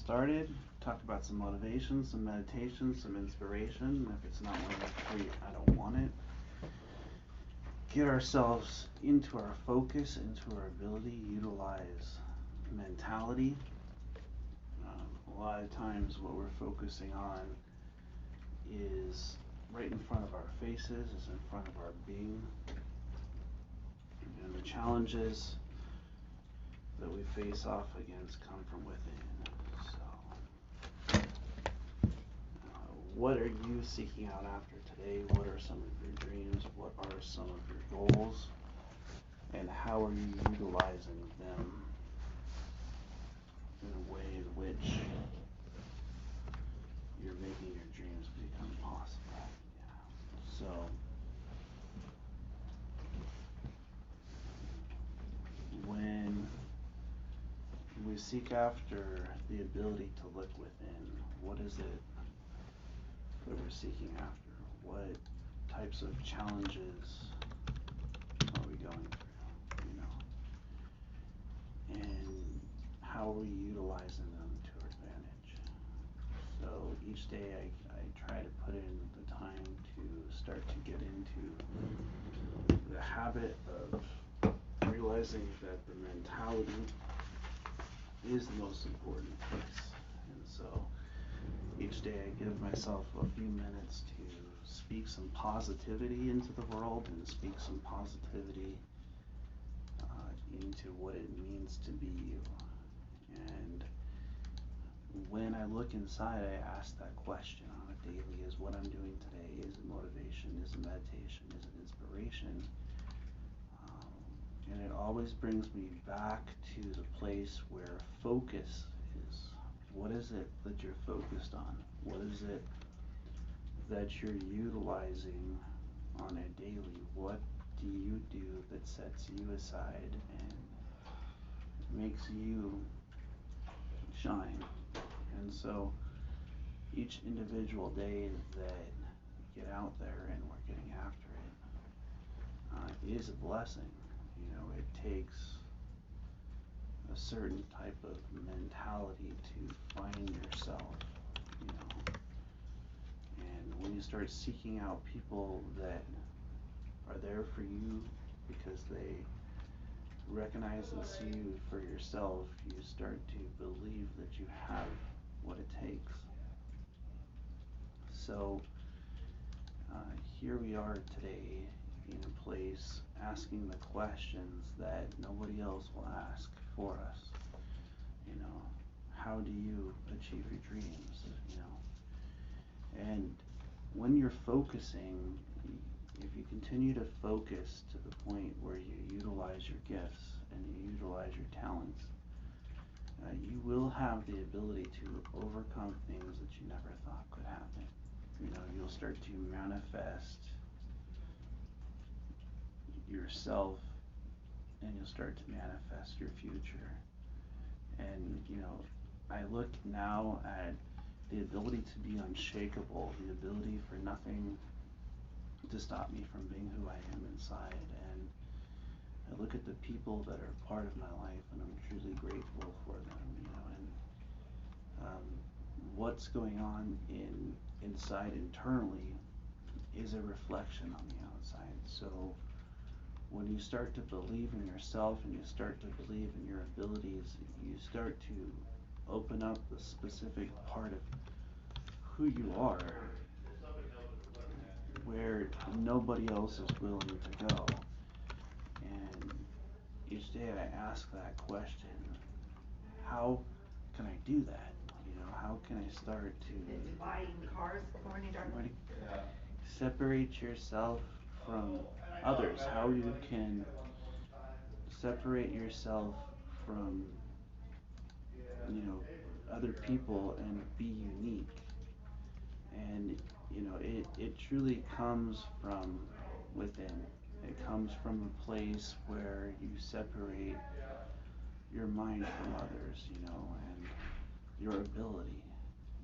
started, talk about some motivation, some meditation, some inspiration. If it's not one of the three, I don't want it. Get ourselves into our focus, into our ability, utilize mentality. A lot of times, what we're focusing on is right in front of our faces, is in front of our being, and the challenges that we face off against come from within. So, what are you seeking out after today? What are some of your dreams? What are some of your goals? And how are you utilizing them in a way in which you're making your dreams become possible? Yeah. So, when we seek after the ability to look within, what is it that we're seeking after? What types of challenges are we going through? And how are we utilizing them to our advantage? So each day I try to put in the time to start to get into the habit of realizing that the mentality is the most important piece. And so each day I give myself a few minutes to speak some positivity into the world and speak some positivity into what it means to be you. And when I look inside, I ask that question on a daily: is what I'm doing today, is it motivation, is it meditation, is it inspiration? And it always brings me back to the place where focus is. What is it that you're focused on? What is it that you're utilizing on a daily? What do you do that sets you aside and makes you shine? And so each individual day that we get out there and we're getting after it is a blessing. It takes a certain type of mentality to find yourself, and when you start seeking out people that are there for you because they recognize and see you for yourself, you start to believe that you have what it takes. So here we are today in a place asking the questions that nobody else will ask for us. How do you achieve your dreams? And when you're focusing, if you continue to focus to the point where you utilize your gifts and you utilize your talents, you will have the ability to overcome things that you never thought could happen. You'll start to manifest yourself, and you'll start to manifest your future. And I look now at the ability to be unshakable, the ability for nothing to stop me from being who I am inside. And I look at the people that are part of my life, and I'm truly grateful for them. What's going on inside internally is a reflection on the outside. So when you start to believe in yourself and you start to believe in your abilities, you start to open up the specific part of who you are where nobody else is willing to go. And each day I ask that question: how can I do that? How can I start to separate yourself from others? How you can separate yourself from other people and be unique. And it truly comes from within. It comes from a place where you separate your mind from others, and your ability.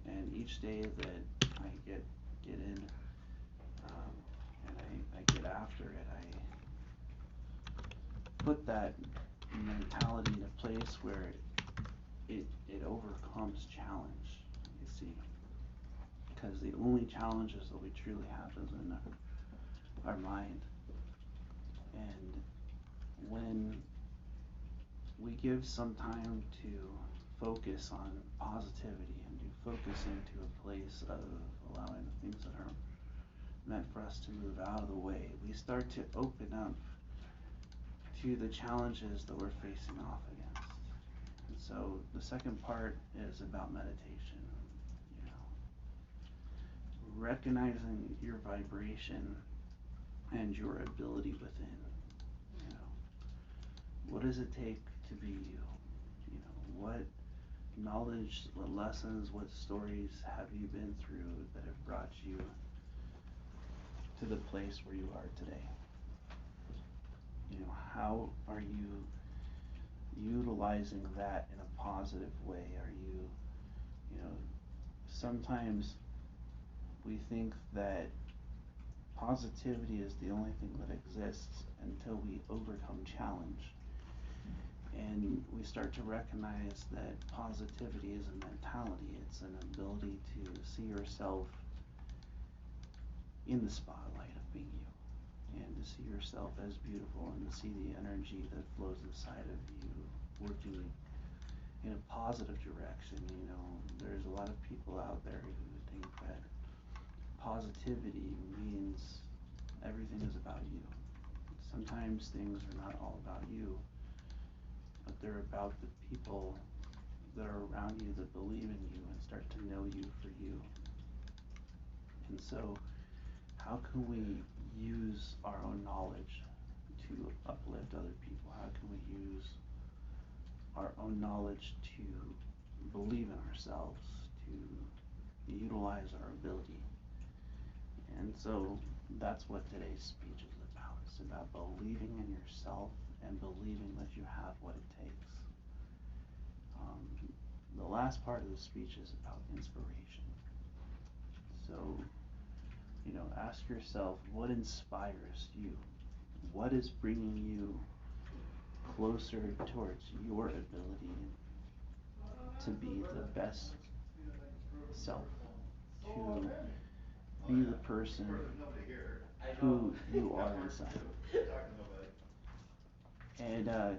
And each day that I get in, and I get after it, I put that mentality in a place where it overcomes challenge. see. Because the only challenges that we truly have is in our mind. And when we give some time to focus on positivity and to focus into a place of allowing the things that are meant for us to move out of the way, we start to open up to the challenges that we're facing off against. And so the second part is about meditation. You know, recognizing your vibration and your ability within. You know, what does it take to be you? You know, what knowledge, what lessons, what stories have you been through that have brought you to the place where you are today? You know, how are you utilizing that in a positive way? Are you, you know, sometimes we think that positivity is the only thing that exists until we overcome challenge. And we start to recognize that positivity is a mentality. It's an ability to see yourself in the spotlight of being you, and to see yourself as beautiful, and to see the energy that flows inside of you working in a positive direction. You know, there's a lot of people out there who think that positivity means everything is about you. Sometimes things are not all about you, but they're about the people that are around you that believe in you and start to know you for you. And so, how can we use our own knowledge to uplift other people? How can we use our own knowledge to believe in ourselves, to utilize our ability? And so that's what today's speech is about. It's about believing in yourself and believing that you have what it takes. The last part of the speech is about inspiration. So, you know, ask yourself, what inspires you? What is bringing you closer towards your ability to be the best self, to be the person who you are inside? And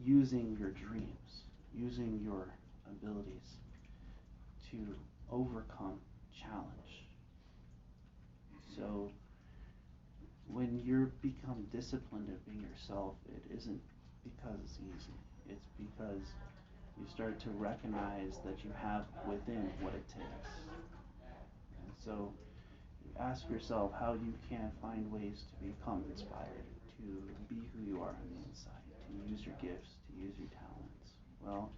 using your dreams, using your abilities to overcome challenge. So when you become disciplined at being yourself, it isn't because it's easy. It's because you start to recognize that you have within what it takes. And so you ask yourself how you can find ways to become inspired, to be who you are on the inside, to use your gifts, to use your talents. Well,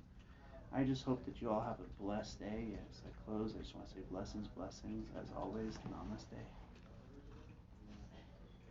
I just hope that you all have a blessed day. As I close, I just want to say blessings, blessings. As always, namaste.